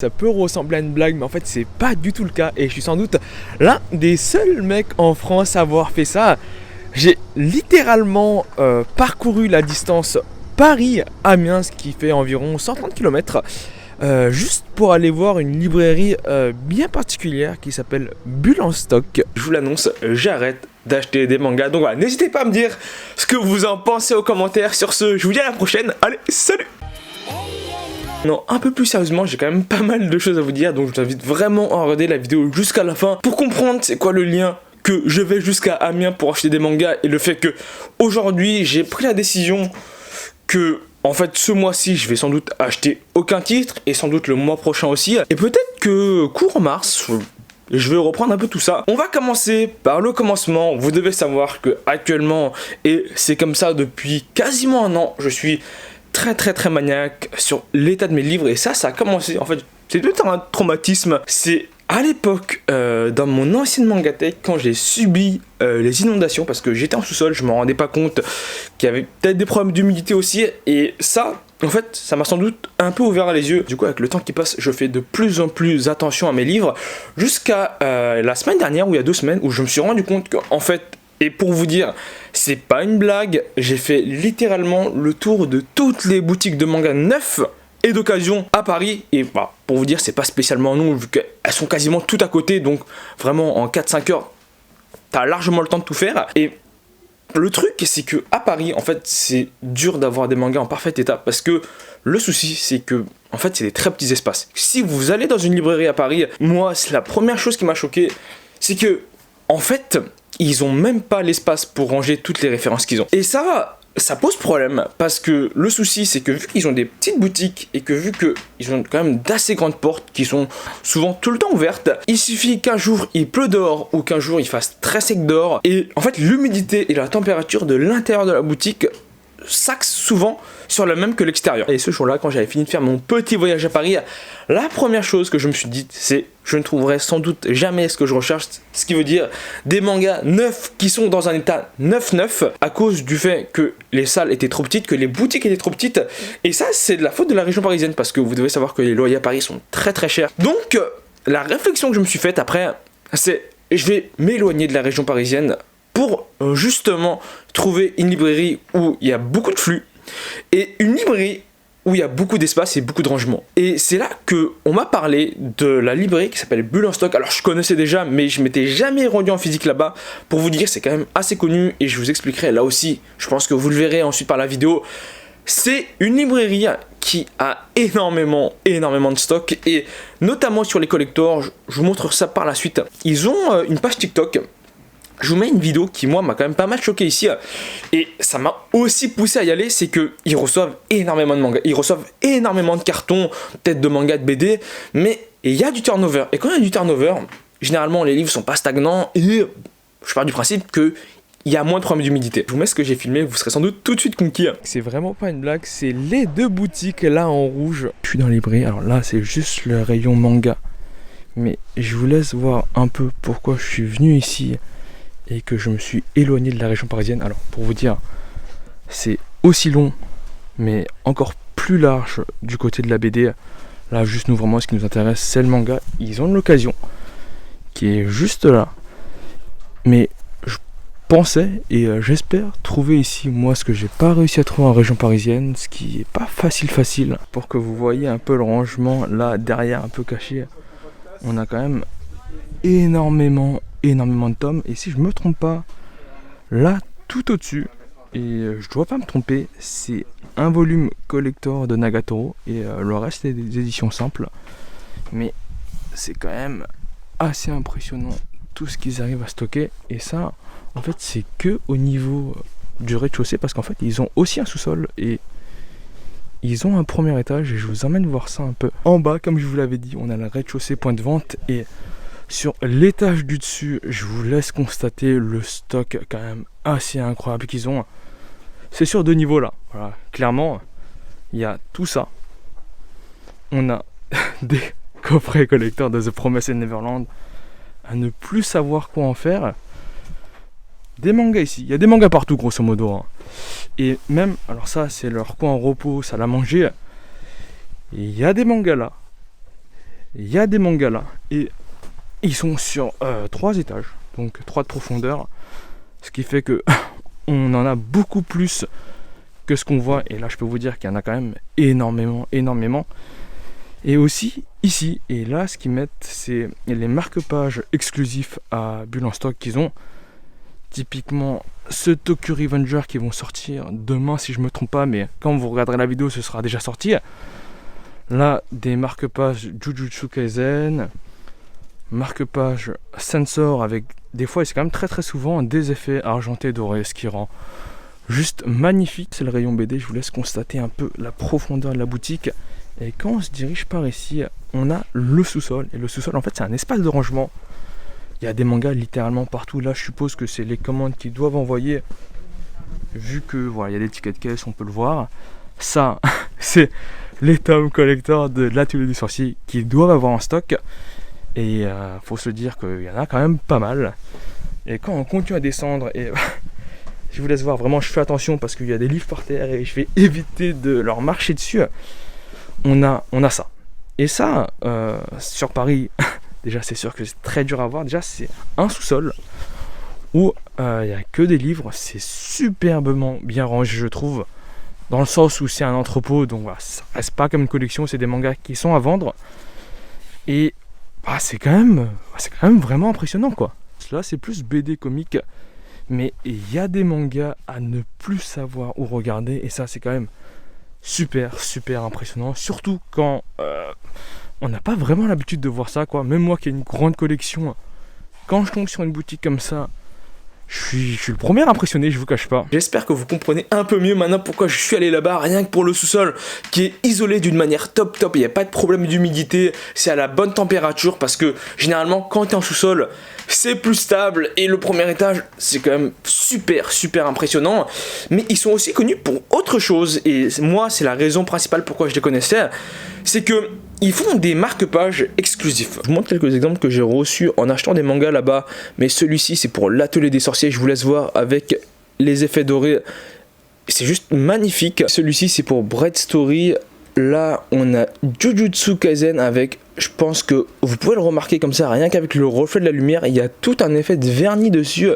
Ça peut ressembler à une blague, mais en fait c'est pas du tout le cas. Et je suis sans doute l'un des seuls mecs en France à avoir fait ça. J'ai littéralement parcouru la distance Paris-Amiens, ce qui fait environ 130 km, juste pour aller voir une librairie bien particulière qui s'appelle Bulle en Stock. Je vous l'annonce, j'arrête d'acheter des mangas. Donc voilà, n'hésitez pas à me dire ce que vous en pensez aux commentaires. Sur ce, je vous dis à la prochaine. Allez, salut! Non, un peu plus sérieusement, j'ai quand même pas mal de choses à vous dire, donc je vous invite vraiment à regarder la vidéo jusqu'à la fin pour comprendre c'est quoi le lien que je vais jusqu'à Amiens pour acheter des mangas et le fait que aujourd'hui j'ai pris la décision que en fait ce mois-ci je vais sans doute acheter aucun titre et sans doute le mois prochain aussi, et peut-être que courant mars je vais reprendre un peu tout ça. On va commencer par le commencement. Vous devez savoir que actuellement, et c'est comme ça depuis quasiment un an, je suis très maniaque sur l'état de mes livres, et ça a commencé, en fait c'est tout un traumatisme. C'est à l'époque dans mon ancienne mangatech, quand j'ai subi les inondations, parce que j'étais en sous-sol, je me rendais pas compte qu'il y avait peut-être des problèmes d'humidité aussi, et ça en fait ça m'a sans doute un peu ouvert les yeux. Du coup avec le temps qui passe, je fais de plus en plus attention à mes livres, jusqu'à la semaine dernière ou il y a 2 semaines où je me suis rendu compte qu'en fait, et pour vous dire, c'est pas une blague, j'ai fait littéralement le tour de toutes les boutiques de manga neufs et d'occasion à Paris. Et bah, pour vous dire, c'est pas spécialement long, vu qu'elles sont quasiment toutes à côté, donc vraiment en 4-5 heures, t'as largement le temps de tout faire. Et le truc, c'est que à Paris, en fait, c'est dur d'avoir des mangas en parfait état, parce que le souci, c'est que en fait, c'est des très petits espaces. Si vous allez dans une librairie à Paris, moi, c'est la première chose qui m'a choqué, c'est que en fait, ils ont même pas l'espace pour ranger toutes les références qu'ils ont. Et ça pose problème, parce que le souci c'est que vu qu'ils ont des petites boutiques et que vu qu'ils ont quand même d'assez grandes portes qui sont souvent tout le temps ouvertes, il suffit qu'un jour il pleut dehors ou qu'un jour il fasse très sec dehors, et en fait l'humidité et la température de l'intérieur de la boutique s'axent souvent sur le même que l'extérieur. Et ce jour-là, quand j'avais fini de faire mon petit voyage à Paris, la première chose que je me suis dit, c'est je ne trouverai sans doute jamais ce que je recherche, ce qui veut dire des mangas neufs qui sont dans un état neuf, à cause du fait que les salles étaient trop petites, que les boutiques étaient trop petites, et ça c'est de la faute de la région parisienne, parce que vous devez savoir que les loyers à Paris sont très chers. Donc la réflexion que je me suis faite après, c'est je vais m'éloigner de la région parisienne pour justement trouver une librairie où il y a beaucoup de flux, et une librairie où il y a beaucoup d'espace et beaucoup de rangement. Et c'est là que on m'a parlé de la librairie qui s'appelle Bulle en Stock. Alors je connaissais déjà, mais je m'étais jamais rendu en physique là-bas. Pour vous dire, c'est quand même assez connu, et je vous expliquerai là aussi, je pense que vous le verrez ensuite par la vidéo. C'est une librairie qui a énormément de stock, et notamment sur les collectors. Je vous montre ça par la suite. Ils ont une page TikTok. Je vous mets une vidéo qui, moi, m'a quand même pas mal choqué ici, et ça m'a aussi poussé à y aller. C'est qu'ils reçoivent énormément de mangas, ils reçoivent énormément de cartons, peut-être de mangas, de BD, mais il y a du turnover. Et quand il y a du turnover, généralement les livres sont pas stagnants, et je pars du principe que il y a moins de problèmes d'humidité. Je vous mets ce que j'ai filmé, vous serez sans doute tout de suite conquis. C'est vraiment pas une blague, c'est les 2 boutiques là en rouge. Je suis dans les librairies, alors là c'est juste le rayon manga, mais je vous laisse voir un peu pourquoi je suis venu ici et que je me suis éloigné de la région parisienne. Alors pour vous dire, c'est aussi long mais encore plus large du côté de la BD. Là juste nous, vraiment ce qui nous intéresse c'est le manga. Ils ont de l'occasion qui est juste là, mais je pensais et j'espère trouver ici moi ce que j'ai pas réussi à trouver en région parisienne, ce qui est pas facile, pour que vous voyez un peu le rangement là derrière, un peu caché. On a quand même énormément de tomes, et si je me trompe pas, là tout au-dessus, et je dois pas me tromper, c'est un volume collector de Nagatoro, et le reste est des éditions simples, mais c'est quand même assez impressionnant tout ce qu'ils arrivent à stocker. Et ça en fait c'est que au niveau du rez-de-chaussée, parce qu'en fait ils ont aussi un sous-sol et ils ont un premier étage, et je vous emmène voir ça un peu. En bas, comme je vous l'avais dit, on a le rez-de-chaussée, point de vente, et sur l'étage du dessus, je vous laisse constater le stock quand même assez incroyable qu'ils ont. C'est sur 2 niveaux là. Voilà, clairement, il y a tout ça. On a des coffrets collecteurs de The Promised Neverland, à ne plus savoir quoi en faire. Des mangas ici, il y a des mangas partout grosso modo, hein. Et même, alors ça c'est leur coin en repos, salle à manger. Et il y a des mangas là. il y a des mangas là, et ils sont sur 3 étages, donc 3 de profondeur, ce qui fait que on en a beaucoup plus que ce qu'on voit, et là je peux vous dire qu'il y en a quand même énormément. Et aussi ici, et là ce qu'ils mettent, c'est les marque-pages exclusifs à Bulle en stock qu'ils ont. Typiquement ce Tokyo Revenger qui vont sortir demain si je me trompe pas, mais quand vous regarderez la vidéo ce sera déjà sorti. Là des marque-pages Jujutsu Kaisen, marque-page Sensor, avec des fois et c'est quand même très souvent des effets argentés dorés, ce qui rend juste magnifique. C'est le rayon BD, je vous laisse constater un peu la profondeur de la boutique. Et quand on se dirige par ici, on a le sous-sol. Et le sous-sol, en fait, c'est un espace de rangement. Il y a des mangas littéralement partout. Là, je suppose que c'est les commandes qu'ils doivent envoyer. Vu que, voilà, il y a des tickets de caisse, on peut le voir. Ça, c'est les tomes collector de l'Atelier du Sorcier qu'ils doivent avoir en stock. Et faut se dire qu'il y en a quand même pas mal. Et quand on continue à descendre, et je vous laisse voir, vraiment, je fais attention parce qu'il y a des livres par terre et je vais éviter de leur marcher dessus. On a ça. Et ça, sur Paris, déjà c'est sûr que c'est très dur à voir. Déjà c'est un sous-sol où il n'y a que des livres. C'est superbement bien rangé, je trouve. Dans le sens où c'est un entrepôt, donc voilà, ça reste pas comme une collection, c'est des mangas qui sont à vendre. Et c'est quand même vraiment impressionnant quoi. Là c'est plus BD comique, mais il y a des mangas à ne plus savoir où regarder. Et ça c'est quand même super impressionnant, surtout quand on n'a pas vraiment l'habitude de voir ça quoi. Même moi qui ai une grande collection, quand je tombe sur une boutique comme ça, je suis le premier impressionné, je vous cache pas. J'espère que vous comprenez un peu mieux maintenant pourquoi je suis allé là-bas, rien que pour le sous-sol qui est isolé d'une manière top, il n'y a pas de problème d'humidité, c'est à la bonne température parce que généralement quand tu es en sous-sol, c'est plus stable et le premier étage c'est quand même super impressionnant. Mais ils sont aussi connus pour autre chose et moi c'est la raison principale pourquoi je les connaissais, c'est que ils font des marque-pages exclusifs. Je vous montre quelques exemples que j'ai reçus en achetant des mangas là-bas, mais celui-ci c'est pour l'Atelier des Sorciers, je vous laisse voir avec les effets dorés, c'est juste magnifique. Celui-ci c'est pour Bread Story. Là on a Jujutsu Kaisen avec, je pense que vous pouvez le remarquer comme ça, rien qu'avec le reflet de la lumière, il y a tout un effet de vernis dessus.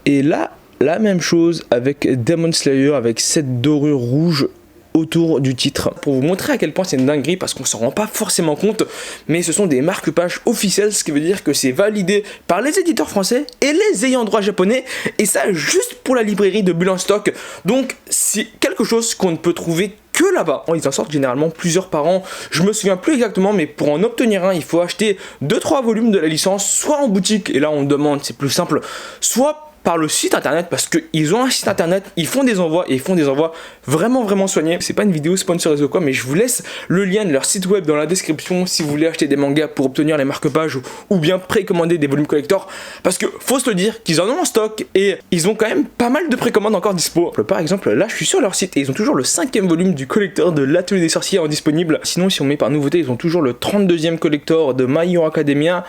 Et là, la même chose avec Demon Slayer, avec cette dorure rouge autour du titre, pour vous montrer à quel point c'est une dinguerie parce qu'on s'en rend pas forcément compte, mais ce sont des marque-pages officielles, ce qui veut dire que c'est validé par les éditeurs français et les ayants droit japonais, et ça juste pour la librairie de Bulle en stock. Donc c'est quelque chose qu'on ne peut trouver que là-bas. Ils en sortent généralement plusieurs par an, je me souviens plus exactement, mais pour en obtenir un il faut acheter 2-3 volumes de la licence, soit en boutique, et là on demande, c'est plus simple, soit par le site internet, parce qu'ils ont un site internet, ils font des envois et ils font des envois vraiment soignés. C'est pas une vidéo sponsorisée ou quoi, mais je vous laisse le lien de leur site web dans la description si vous voulez acheter des mangas pour obtenir les marque-pages ou bien précommander des volumes collector, parce que faut se le dire qu'ils en ont en stock et ils ont quand même pas mal de précommandes encore dispo. Par exemple là je suis sur leur site et ils ont toujours le 5e volume du collector de l'Atelier des Sorciers en disponible. Sinon si on met par nouveauté, ils ont toujours le 32e collector de My Hero Academia,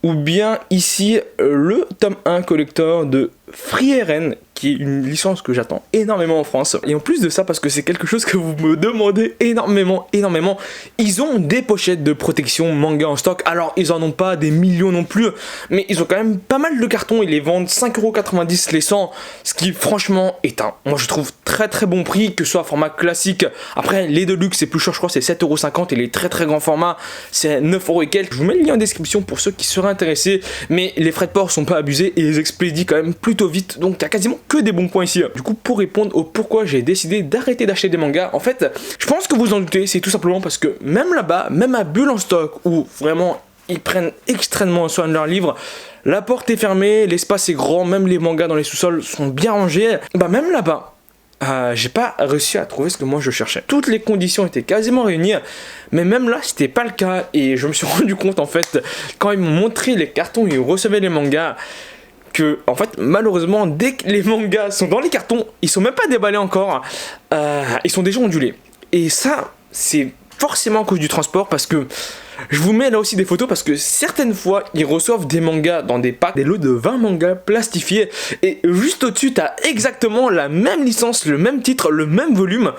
ou bien ici le tome 1 collector de Free RN, qui est une licence que j'attends énormément en France. Et en plus de ça, parce que c'est quelque chose que vous me demandez énormément, ils ont des pochettes de protection manga en stock. Alors ils en ont pas des millions non plus, mais ils ont quand même pas mal de cartons. Ils les vendent 5,90€ les 100, ce qui franchement est moi je trouve très bon prix, que ce soit format classique. Après les Deluxe c'est plus cher, je crois c'est 7,50€ et les très grands formats c'est 9€ et quelques. Je vous mets le lien en description pour ceux qui seraient intéressés, mais les frais de port sont pas abusés et ils expédient quand même plutôt vite, donc t'as quasiment que des bons points ici. Du coup, pour répondre au pourquoi j'ai décidé d'arrêter d'acheter des mangas, en fait je pense que vous en doutez, c'est tout simplement parce que même là-bas, même à Bulle en stock, où vraiment ils prennent extrêmement soin de leurs livres, la porte est fermée, l'espace est grand, même les mangas dans les sous-sols sont bien rangés, même là-bas j'ai pas réussi à trouver ce que moi je cherchais. Toutes les conditions étaient quasiment réunies, mais même là c'était pas le cas. Et je me suis rendu compte en fait, quand ils m'ont montré les cartons, ils recevaient les mangas, que en fait malheureusement dès que les mangas sont dans les cartons, ils sont même pas déballés encore, ils sont déjà ondulés. Et ça c'est forcément à cause du transport, parce que je vous mets là aussi des photos, parce que certaines fois ils reçoivent des mangas dans des packs, des lots de 20 mangas plastifiés, et juste au-dessus t'as exactement la même licence, le même titre, le même volume,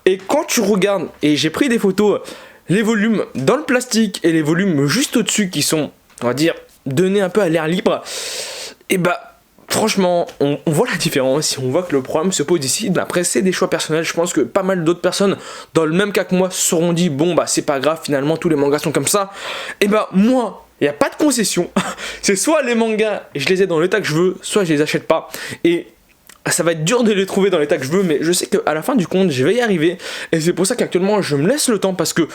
et quand tu regardes, et j'ai pris des photos, les volumes dans le plastique et les volumes juste au-dessus qui sont, on va dire, donnés un peu à l'air libre, et bah franchement, on voit la différence et on voit que le problème se pose ici. Après, c'est des choix personnels. Je pense que pas mal d'autres personnes, dans le même cas que moi, se seront dit bon, bah c'est pas grave, finalement, tous les mangas sont comme ça. Et bah, moi, il n'y a pas de concession. C'est soit les mangas, je les ai dans l'état que je veux, soit je les achète pas. Et ça va être dur de les trouver dans l'état que je veux, mais je sais qu'à la fin du compte, je vais y arriver. Et c'est pour ça qu'actuellement, je me laisse le temps parce que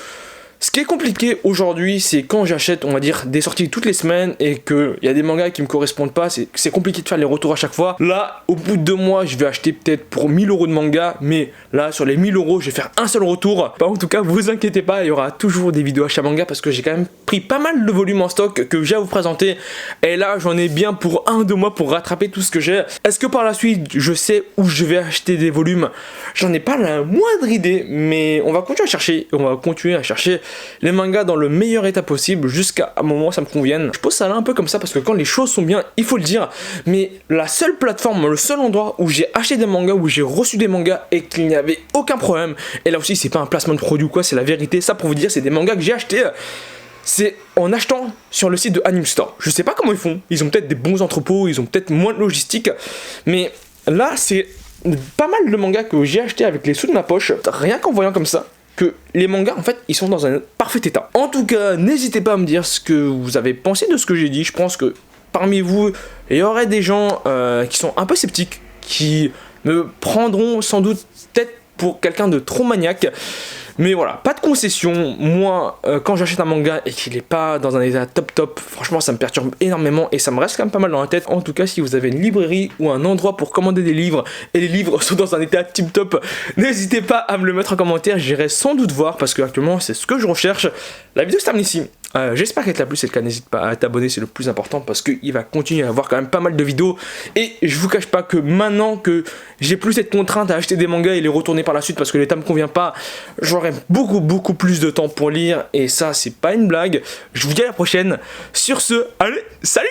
ce qui est compliqué aujourd'hui, c'est quand j'achète, on va dire, des sorties toutes les semaines et qu'il y a des mangas qui me correspondent pas, c'est compliqué de faire les retours à chaque fois. Là, au bout de 2 mois, je vais acheter peut-être pour 1000 € de manga, mais là, sur les 1000 €, je vais faire un seul retour. Bah, en tout cas, vous inquiétez pas, il y aura toujours des vidéos achat manga parce que j'ai quand même pris pas mal de volume en stock que j'ai à vous présenter. Et là, j'en ai bien pour 1-2 mois pour rattraper tout ce que j'ai. Est-ce que par la suite, je sais où je vais acheter des volumes? J'en ai pas la moindre idée, mais on va continuer à chercher les mangas dans le meilleur état possible jusqu'à un moment où ça me convienne. Je pose ça là un peu comme ça parce que quand les choses sont bien, il faut le dire, mais la seule plateforme, le seul endroit où j'ai acheté des mangas, où j'ai reçu des mangas et qu'il n'y avait aucun problème, et là aussi c'est pas un placement de produit ou quoi, c'est la vérité, ça pour vous dire, c'est des mangas que j'ai achetés, c'est en achetant sur le site de Anime Store. Je sais pas comment ils font, ils ont peut-être des bons entrepôts, ils ont peut-être moins de logistique, mais là c'est pas mal de mangas que j'ai acheté avec les sous de ma poche, rien qu'en voyant comme ça, que les mangas en fait ils sont dans un parfait état. En tout cas, n'hésitez pas à me dire ce que vous avez pensé de ce que j'ai dit. Je pense que parmi vous, il y aurait des gens qui sont un peu sceptiques, qui me prendront sans doute peut-être pour quelqu'un de trop maniaque. Mais voilà, pas de concession. Moi, quand j'achète un manga et qu'il n'est pas dans un état top, franchement, ça me perturbe énormément et ça me reste quand même pas mal dans la tête. En tout cas, si vous avez une librairie ou un endroit pour commander des livres et les livres sont dans un état tip-top, n'hésitez pas à me le mettre en commentaire. J'irai sans doute voir parce que actuellement, c'est ce que je recherche. La vidéo se termine ici. J'espère qu'elle t'a plu, c'est le cas, n'hésite pas à t'abonner, c'est le plus important parce qu'il va continuer à avoir quand même pas mal de vidéos et je vous cache pas que maintenant que j'ai plus cette contrainte à acheter des mangas et les retourner par la suite parce que l'état me convient pas, j'aurai beaucoup plus de temps pour lire et ça c'est pas une blague. Je vous dis à la prochaine, sur ce, allez, salut!